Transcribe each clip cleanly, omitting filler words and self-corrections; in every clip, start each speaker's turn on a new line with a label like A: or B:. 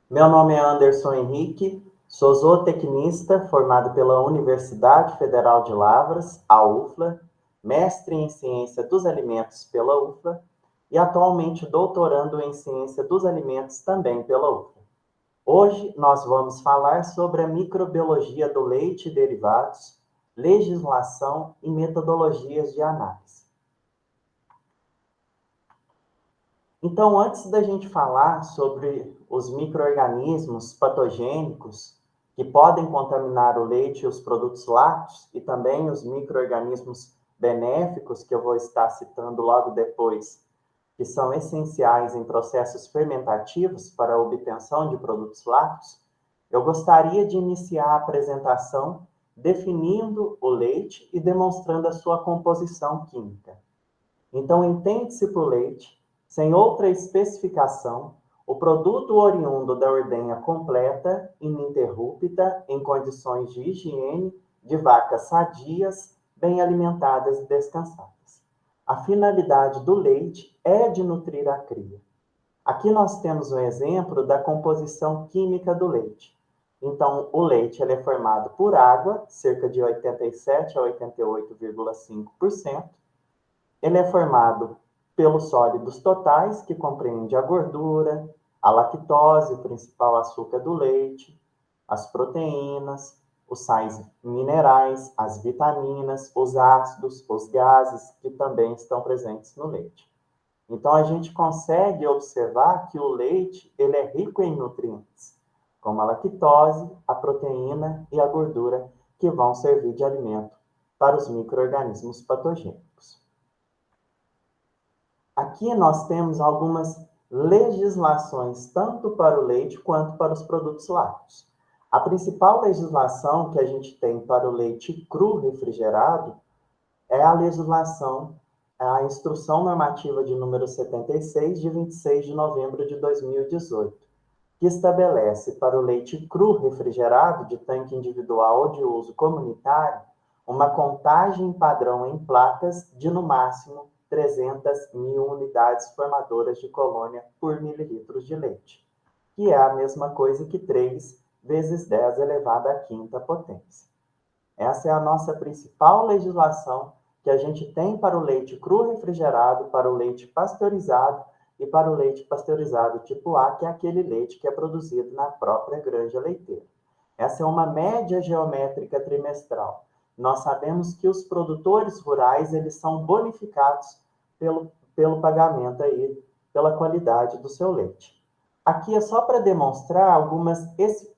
A: Meu nome é Anderson Henrique, sou zootecnista formado pela Universidade Federal de Lavras, a UFLA, mestre em Ciência dos Alimentos pela UFLA e atualmente doutorando em Ciência dos Alimentos também pela UFLA. Hoje nós vamos falar sobre a microbiologia do leite e derivados, legislação e metodologias de análise. Então, antes da gente falar sobre os micro-organismos patogênicos que podem contaminar o leite e os produtos lácteos, e também os micro-organismos benéficos, que eu vou estar citando logo depois, que são essenciais em processos fermentativos para a obtenção de produtos lácteos, eu gostaria de iniciar a apresentação definindo o leite e demonstrando a sua composição química. Então, entende-se por leite, sem outra especificação, o produto oriundo da ordenha completa, ininterrupta, em condições de higiene, de vacas sadias, bem alimentadas e descansadas. A finalidade do leite é de nutrir a cria. Aqui nós temos um exemplo da composição química do leite. Então, o leite ele é formado por água, cerca de 87 a 88,5%. Ele é formado pelos sólidos totais, que compreende a gordura, a lactose, o principal açúcar do leite, as proteínas, os sais minerais, as vitaminas, os ácidos, os gases, que também estão presentes no leite. Então, a gente consegue observar que o leite ele é rico em nutrientes, como a lactose, a proteína e a gordura, que vão servir de alimento para os micro-organismos patogênicos. Aqui nós temos algumas legislações, tanto para o leite quanto para os produtos lácteos. A principal legislação que a gente tem para o leite cru refrigerado é a legislação, a Instrução Normativa de número 76, de 26 de novembro de 2018, que estabelece para o leite cru refrigerado de tanque individual ou de uso comunitário uma contagem padrão em placas de, no máximo, 300 mil unidades formadoras de colônia por mililitros de leite, que é a mesma coisa que 3 vezes 10 elevado à quinta potência. Essa é a nossa principal legislação que a gente tem para o leite cru refrigerado, para o leite pasteurizado e para o leite pasteurizado tipo A, que é aquele leite que é produzido na própria granja leiteira. Essa é uma média geométrica trimestral. Nós sabemos que os produtores rurais eles são bonificados pelo pagamento aí, pela qualidade do seu leite. Aqui é só para demonstrar algumas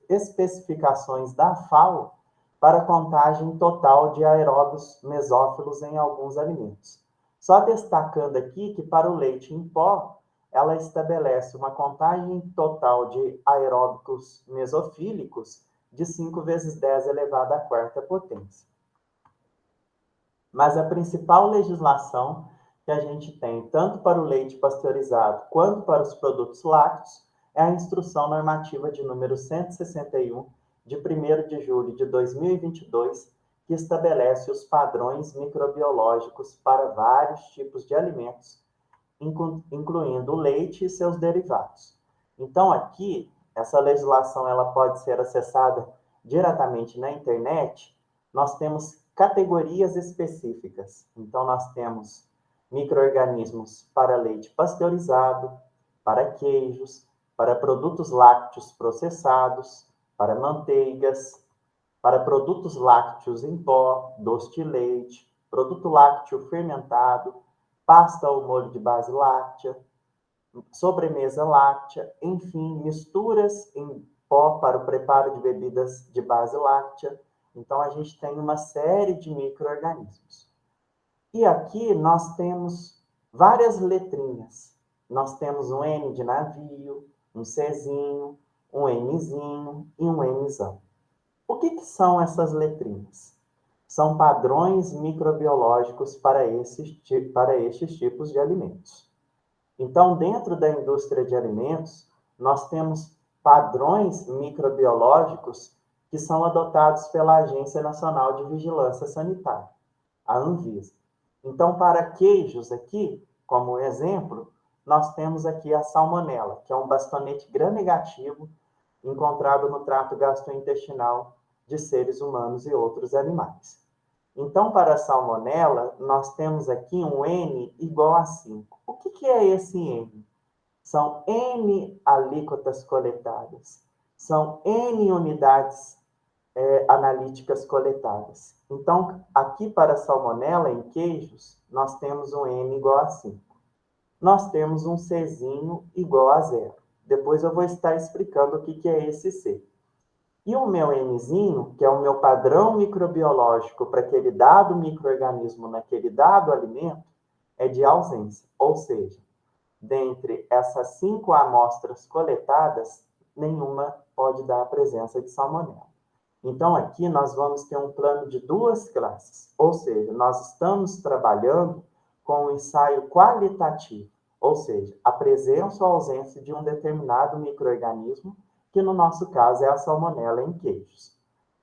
A: especificações da FAO para a contagem total de aeróbios mesófilos em alguns alimentos. Só destacando aqui que para o leite em pó, ela estabelece uma contagem total de aeróbicos mesofílicos de 5 vezes 10 elevado à quarta potência. Mas a principal legislação que a gente tem, tanto para o leite pasteurizado quanto para os produtos lácteos, é a Instrução Normativa de número 161, de 1º de julho de 2022, que estabelece os padrões microbiológicos para vários tipos de alimentos, incluindo o leite e seus derivados. Então, aqui, essa legislação ela pode ser acessada diretamente na internet. Nós temos categorias específicas. Então, nós temos micro-organismos para leite pasteurizado, para queijos, para produtos lácteos processados, para manteigas, para produtos lácteos em pó, doce de leite, produto lácteo fermentado, pasta ou molho de base láctea, sobremesa láctea, enfim, misturas em pó para o preparo de bebidas de base láctea. Então, a gente tem uma série de micro-organismos. E aqui nós temos várias letrinhas. Nós temos um N de navio, um Czinho, um Mzinho e um Mzão. O que são essas letrinhas? São padrões microbiológicos para estes tipos de alimentos. Então, dentro da indústria de alimentos, nós temos padrões microbiológicos que são adotados pela Agência Nacional de Vigilância Sanitária, a Anvisa. Então, para queijos aqui, como exemplo, nós temos aqui a salmonela, que é um bastonete gram-negativo encontrado no trato gastrointestinal de seres humanos e outros animais. Então, para a salmonela, nós temos aqui um N igual a 5. O que é esse N? São N alíquotas coletadas. São N unidades analíticas coletadas. Então, aqui para a salmonela em queijos, nós temos um N igual a 5. Nós temos um Czinho igual a 0. Depois eu vou estar explicando o que é esse C. E o meu Nzinho, que é o meu padrão microbiológico para aquele dado micro-organismo naquele dado alimento, é de ausência. Ou seja, dentre essas 5 amostras coletadas, nenhuma pode dar a presença de salmonela. Então, aqui nós vamos ter um plano de 2 classes. Ou seja, nós estamos trabalhando com um ensaio qualitativo. Ou seja, a presença ou ausência de um determinado micro-organismo, que no nosso caso é a salmonela em queijos.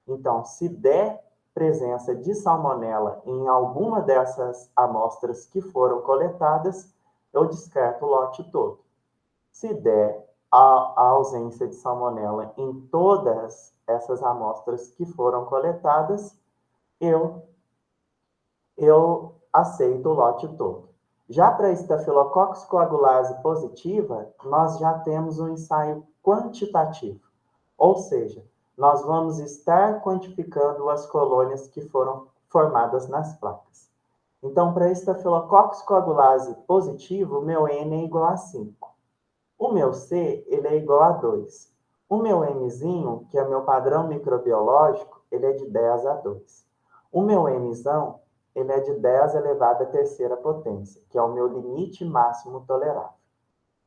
A: Então, se der presença de salmonela em alguma dessas amostras que foram coletadas, eu descarto o lote todo. Se der a ausência de salmonela em todas essas amostras que foram coletadas, eu aceito o lote todo. Já para a Staphylococcus coagulase positiva, nós já temos um ensaio quantitativo, ou seja, nós vamos estar quantificando as colônias que foram formadas nas placas. Então, para a Staphylococcus coagulase positivo, o meu N é igual a 5. O meu C, ele é igual a 2. O meu Mzinho, que é o meu padrão microbiológico, ele é de 10 a 2. O meu Mzão, ele é de 10 elevado à terceira potência, que é o meu limite máximo tolerável.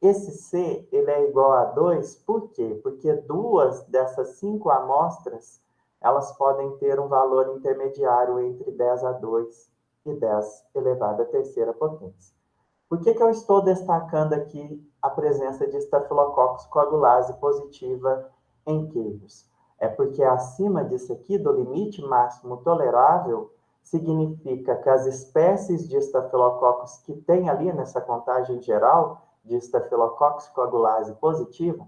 A: Esse C, ele é igual a 2, por quê? Porque 2 dessas 5 amostras, elas podem ter um valor intermediário entre 10 a 2 e 10 elevado à terceira potência. Por que eu estou destacando aqui a presença de Staphylococcus coagulase positiva em queijos? É porque acima disso aqui, do limite máximo tolerável, significa que as espécies de Staphylococcus que tem ali nessa contagem geral de Staphylococcus coagulase positiva,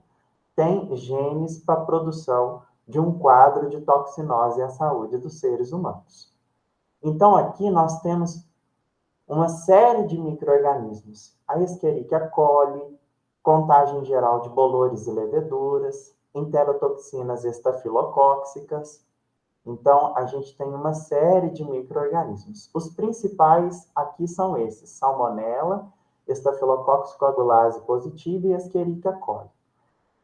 A: tem genes para a produção de um quadro de toxinose à saúde dos seres humanos. Então, aqui nós temos uma série de micro-organismos, a Escherichia coli, contagem geral de bolores e leveduras, enterotoxinas estafilocóxicas. Então, a gente tem uma série de micro-organismos. Os principais aqui são esses: Salmonella, Staphylococcus coagulase positiva e Escherichia coli.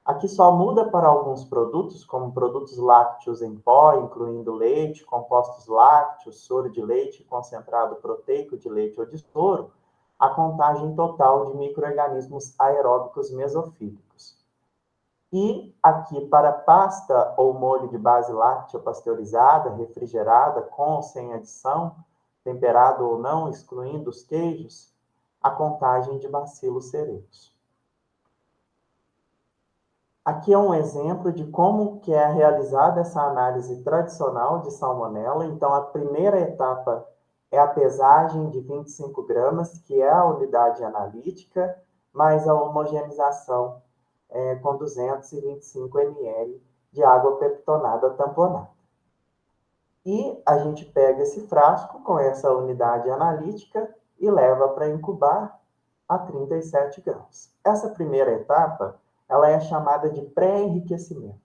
A: Aqui só muda para alguns produtos, como produtos lácteos em pó, incluindo leite, compostos lácteos, soro de leite, concentrado proteico de leite ou de soro, a contagem total de micro-organismos aeróbicos mesofílicos. E aqui para pasta ou molho de base láctea pasteurizada, refrigerada, com ou sem adição, temperado ou não, excluindo os queijos, a contagem de bacilos cereus. Aqui é um exemplo de como que é realizada essa análise tradicional de salmonela. Então, a primeira etapa é a pesagem de 25 gramas, que é a unidade analítica, mais a homogeneização com 225 ml de água peptonada tamponada. E a gente pega esse frasco com essa unidade analítica e leva para incubar a 37 graus. Essa primeira etapa ela é chamada de pré-enriquecimento.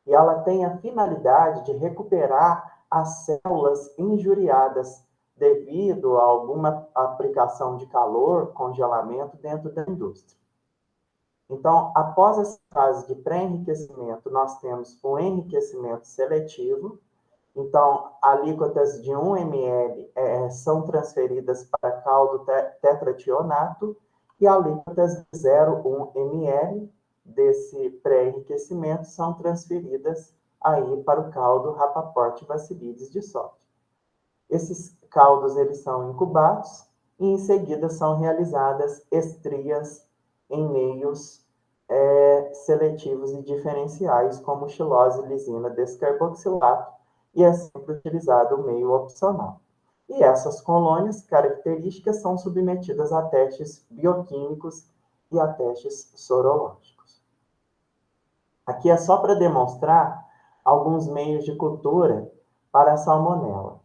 A: E ela tem a finalidade de recuperar as células injuriadas devido a alguma aplicação de calor, congelamento dentro da indústria. Então, após essa fase de pré-enriquecimento, nós temos o enriquecimento seletivo. Então, alíquotas de 1 ml são transferidas para caldo tetrationato e alíquotas de 0,1 ml desse pré-enriquecimento são transferidas aí para o caldo Rapaport bacillidis de soja. Esses caldos eles são incubados e em seguida são realizadas estrias em meios seletivos e diferenciais como xilose, lisina, descarboxilato e é sempre utilizado o meio opcional. E essas colônias características são submetidas a testes bioquímicos e a testes sorológicos. Aqui é só para demonstrar alguns meios de cultura para a salmonela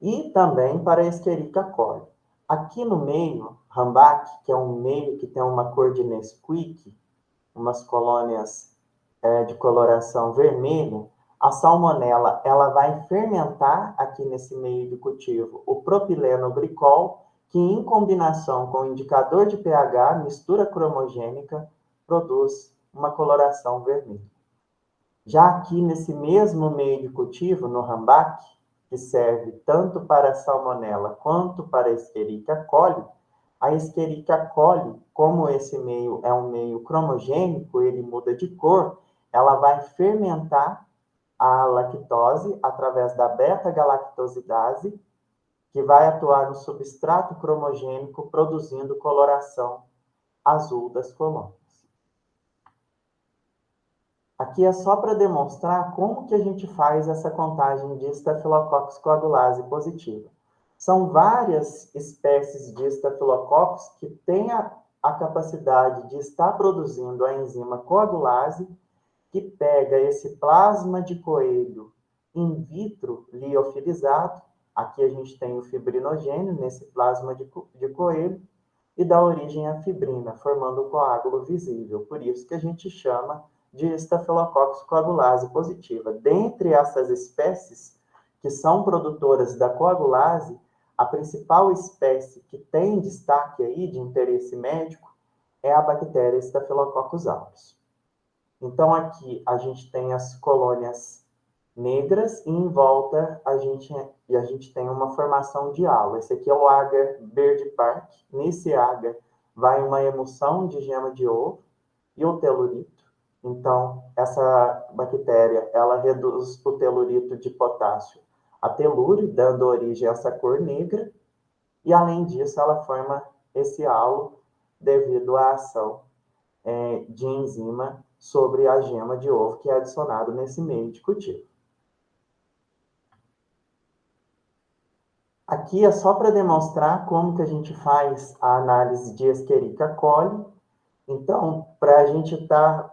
A: e também para a Escherichia coli. Aqui no meio, Rambach, que é um meio que tem uma cor de Nesquik, umas colônias de coloração vermelha, a salmonela ela vai fermentar aqui nesse meio de cultivo o propileno glicol, que em combinação com o indicador de pH, mistura cromogênica, produz uma coloração vermelha. Já aqui nesse mesmo meio de cultivo, no Rambach, que serve tanto para a salmonela quanto para a Escherichia coli, a Escherichia coli, como esse meio é um meio cromogênico, ele muda de cor, ela vai fermentar a lactose através da beta-galactosidase, que vai atuar no substrato cromogênico, produzindo coloração azul das colônias. Aqui é só para demonstrar como que a gente faz essa contagem de Staphylococcus coagulase positiva. São várias espécies de Staphylococcus que têm a capacidade de estar produzindo a enzima coagulase, que pega esse plasma de coelho in vitro liofilizado, aqui a gente tem o fibrinogênio nesse plasma de coelho, e dá origem à fibrina, formando o coágulo visível. Por isso que a gente chama de Staphylococcus coagulase positiva. Dentre essas espécies que são produtoras da coagulase, a principal espécie que tem destaque aí de interesse médico é a bactéria Staphylococcus aureus. Então, aqui a gente tem as colônias negras e em volta a gente tem uma formação de halo. Esse aqui é o agar Bird Park. Nesse agar vai uma emulsão de gema de ovo e o telurito. Então, essa bactéria, ela reduz o telurito de potássio a telúrio, dando origem a essa cor negra. E, além disso, ela forma esse halo devido à ação de enzima sobre a gema de ovo que é adicionado nesse meio de cultivo. Aqui é só para demonstrar como que a gente faz a análise de Escherichia coli. Então, para a gente estar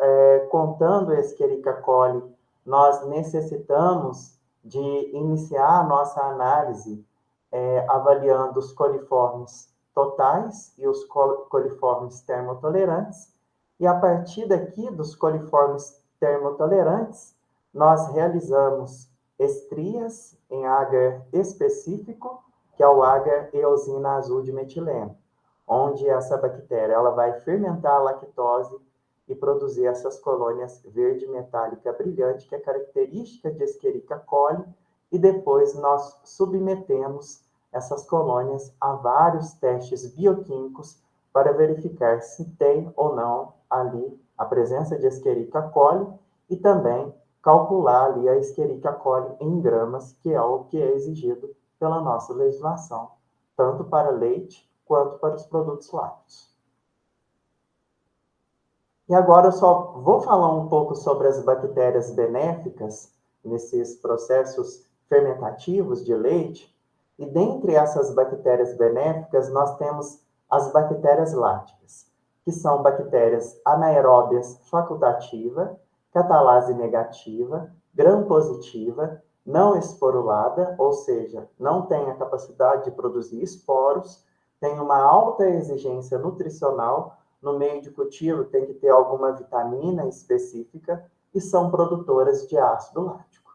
A: contando a Escherichia coli, nós necessitamos de iniciar a nossa análise avaliando os coliformes totais e os coliformes termotolerantes. E a partir daqui, dos coliformes termotolerantes, nós realizamos estrias em agar específico, que é o agar eosina azul de metileno, onde essa bactéria ela vai fermentar a lactose e produzir essas colônias verde metálica brilhante, que é característica de Escherichia coli, e depois nós submetemos essas colônias a vários testes bioquímicos para verificar se tem ou não ali a presença de Escherichia coli e também calcular ali a Escherichia coli em gramas, que é o que é exigido pela nossa legislação, tanto para leite quanto para os produtos lácteos. E agora eu só vou falar um pouco sobre as bactérias benéficas nesses processos fermentativos de leite. E dentre essas bactérias benéficas, nós temos as bactérias lácticas, que são bactérias anaeróbias facultativa, catalase negativa, gram-positiva, não esporulada, ou seja, não tem a capacidade de produzir esporos, tem uma alta exigência nutricional, no meio de cultivo tem que ter alguma vitamina específica e são produtoras de ácido lático.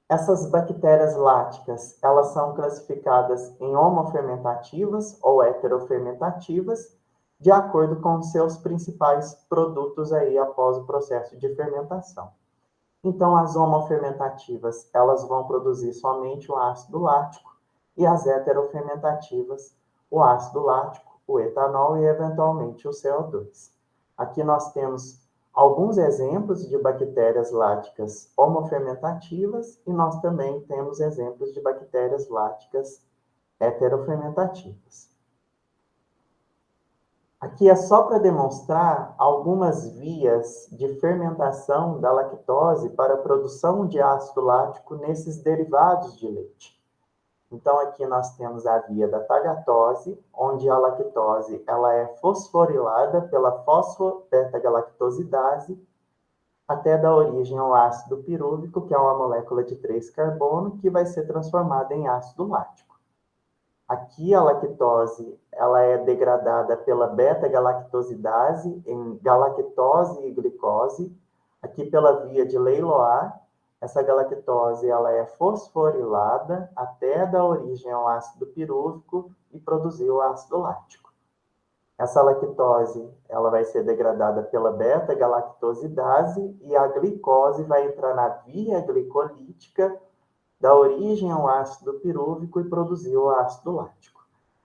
A: Essas bactérias láticas, elas são classificadas em homofermentativas ou heterofermentativas, de acordo com seus principais produtos aí após o processo de fermentação. Então, as homofermentativas, elas vão produzir somente o ácido lático, e as heterofermentativas, o ácido lático, o etanol e, eventualmente, o CO2. Aqui nós temos alguns exemplos de bactérias láticas homofermentativas e nós também temos exemplos de bactérias láticas heterofermentativas. Aqui é só para demonstrar algumas vias de fermentação da lactose para a produção de ácido lático nesses derivados de leite. Então, aqui nós temos a via da tagatose, onde a lactose ela é fosforilada pela fosfobeta-galactosidase até dar origem ao ácido pirúvico, que é uma molécula de 3 carbono, que vai ser transformada em ácido lático. Aqui a lactose ela é degradada pela beta-galactosidase em galactose e glicose. Aqui pela via de Leiloir, essa galactose ela é fosforilada até dar origem ao ácido pirúvico e produzir o ácido lático. Essa lactose ela vai ser degradada pela beta-galactosidase e a glicose vai entrar na via glicolítica, dar origem ao ácido pirúvico e produzir o ácido lático.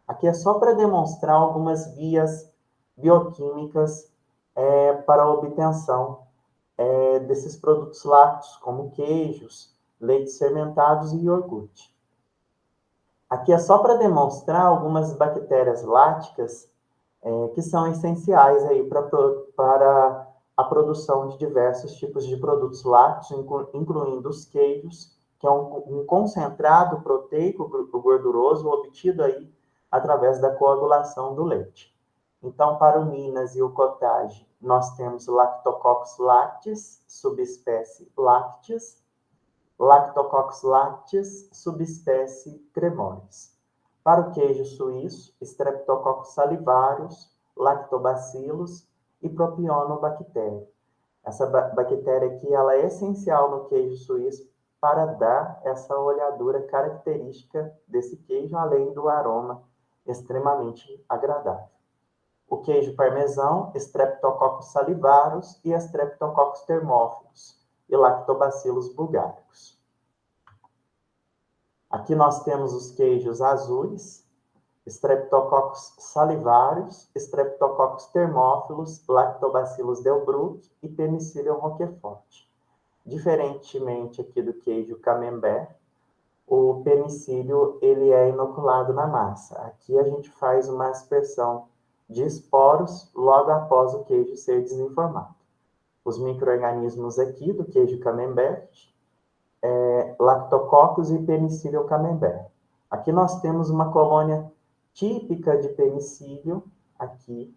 A: Aqui é só para demonstrar algumas vias bioquímicas para a obtenção desses produtos lácteos, como queijos, leites fermentados e iogurte. Aqui é só para demonstrar algumas bactérias láticas que são essenciais aí para a produção de diversos tipos de produtos lácteos, incluindo os queijos, que é um concentrado proteico gorduroso obtido aí através da coagulação do leite. Então, para o Minas e o cottage, nós temos Lactococcus lactis, subespécie lactis, Lactococcus lactis, subespécie cremoris. Para o queijo suíço, Streptococcus salivarius, Lactobacillus e Propionobacter. Essa bactéria aqui ela é essencial no queijo suíço para dar essa olhadura característica desse queijo, além do aroma extremamente agradável. O queijo parmesão, Streptococcus salivarius e Streptococcus thermophilus e Lactobacillus bulgaricus. Aqui nós temos os queijos azuis, Streptococcus salivarius, Streptococcus thermophilus, Lactobacillus delbrueckii e Penicillium roquefort. Diferentemente aqui do queijo camembert, o penicílio ele é inoculado na massa. Aqui a gente faz uma aspersão de esporos logo após o queijo ser desenformado. Os micro-organismos aqui do queijo camembert, Lactococcus e Penicillium camembert. Aqui nós temos uma colônia típica de penicílio aqui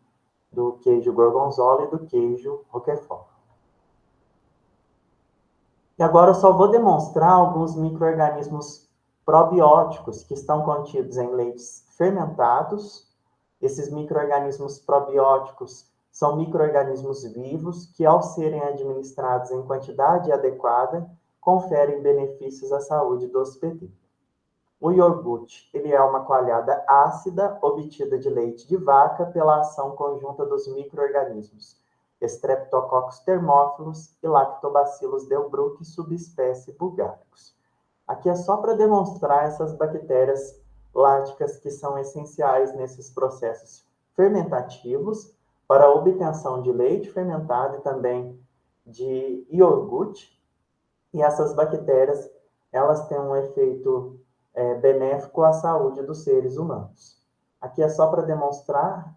A: do queijo gorgonzola e do queijo roquefort. E agora eu só vou demonstrar alguns micro-organismos probióticos que estão contidos em leites fermentados. Esses micro-organismos probióticos são micro-organismos vivos que, ao serem administrados em quantidade adequada, conferem benefícios à saúde do hospedeiro. O iogurte, ele é uma coalhada ácida obtida de leite de vaca pela ação conjunta dos micro-organismos Streptococcus thermophilus e Lactobacillus delbrueckii, subespécie bulgaricus. Aqui é só para demonstrar essas bactérias láticas que são essenciais nesses processos fermentativos para a obtenção de leite fermentado e também de iogurte. E essas bactérias, elas têm um efeito benéfico à saúde dos seres humanos. Aqui é só para demonstrar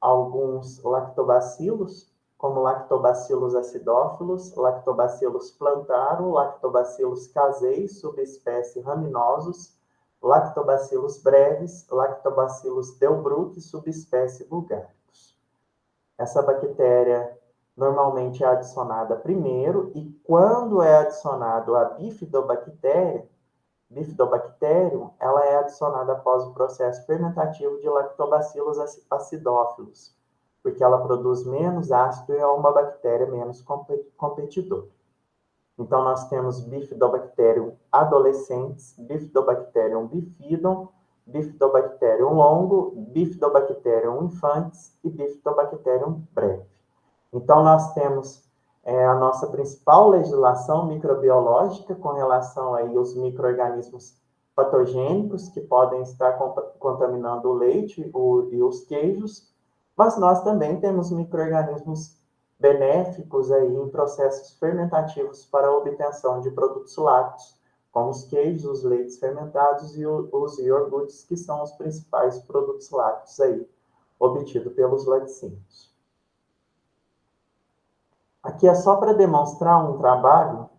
A: alguns lactobacilos, como Lactobacillus acidófilos, Lactobacillus plantarum, Lactobacillus casei, subespécie raminosus, Lactobacillus brevis, Lactobacillus delbrueckii, subespécie bulgaricus. Essa bactéria normalmente é adicionada primeiro, e quando é adicionado a Bifidobacterium, ela é adicionada após o processo fermentativo de Lactobacillus acidófilos, porque ela produz menos ácido e é uma bactéria menos competidora. Então, nós temos Bifidobacterium adolescentes, Bifidobacterium bifidum, Bifidobacterium longo, Bifidobacterium infantis e Bifidobacterium breve. Então, nós temos a nossa principal legislação microbiológica com relação aí aos micro-organismos patogênicos que podem estar contaminando o leite e os queijos, mas nós também temos micro-organismos benéficos aí em processos fermentativos para a obtenção de produtos lácteos, como os queijos, os leites fermentados e os iogurtes, que são os principais produtos lácteos aí obtidos pelos laticínios. Aqui é só para demonstrar um trabalho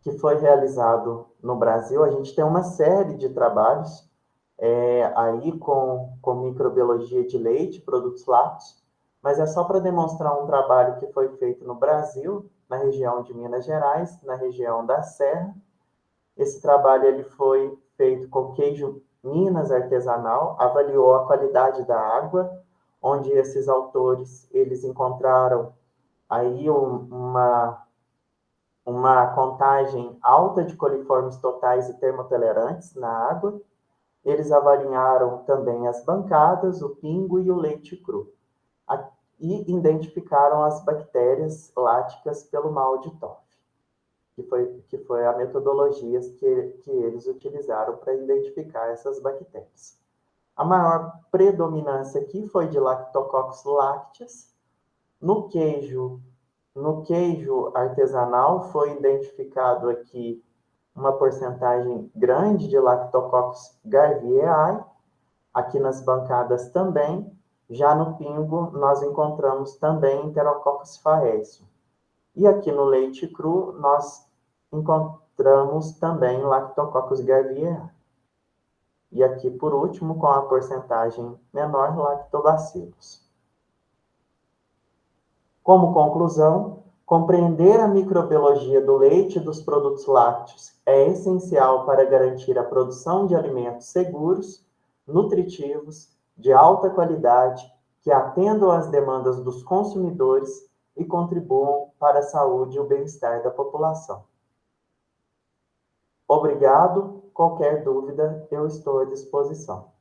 A: que foi realizado no Brasil. A gente tem uma série de trabalhos aí com microbiologia de leite, produtos lácteos, mas é só para demonstrar um trabalho que foi feito no Brasil, na região de Minas Gerais, na região da Serra. Esse trabalho ele foi feito com queijo Minas artesanal, avaliou a qualidade da água, onde esses autores eles encontraram aí uma contagem alta de coliformes totais e termotolerantes na água. Eles avaliaram também as bancadas, o pingo e o leite cru. E identificaram as bactérias láticas pelo mal de Toff, que foi a metodologia que eles utilizaram para identificar essas bactérias. A maior predominância aqui foi de Lactococcus lactis. No queijo artesanal foi identificado aqui uma porcentagem grande de Lactococcus garvieae, aqui nas bancadas também. Já no pingo, nós encontramos também Enterococcus faecium. E aqui no leite cru, nós encontramos também Lactococcus garvieae. E aqui, por último, com a porcentagem menor, Lactobacillus. Como conclusão, compreender a microbiologia do leite e dos produtos lácteos é essencial para garantir a produção de alimentos seguros, nutritivos, de alta qualidade, que atendam às demandas dos consumidores e contribuam para a saúde e o bem-estar da população. Obrigado. Qualquer dúvida, eu estou à disposição.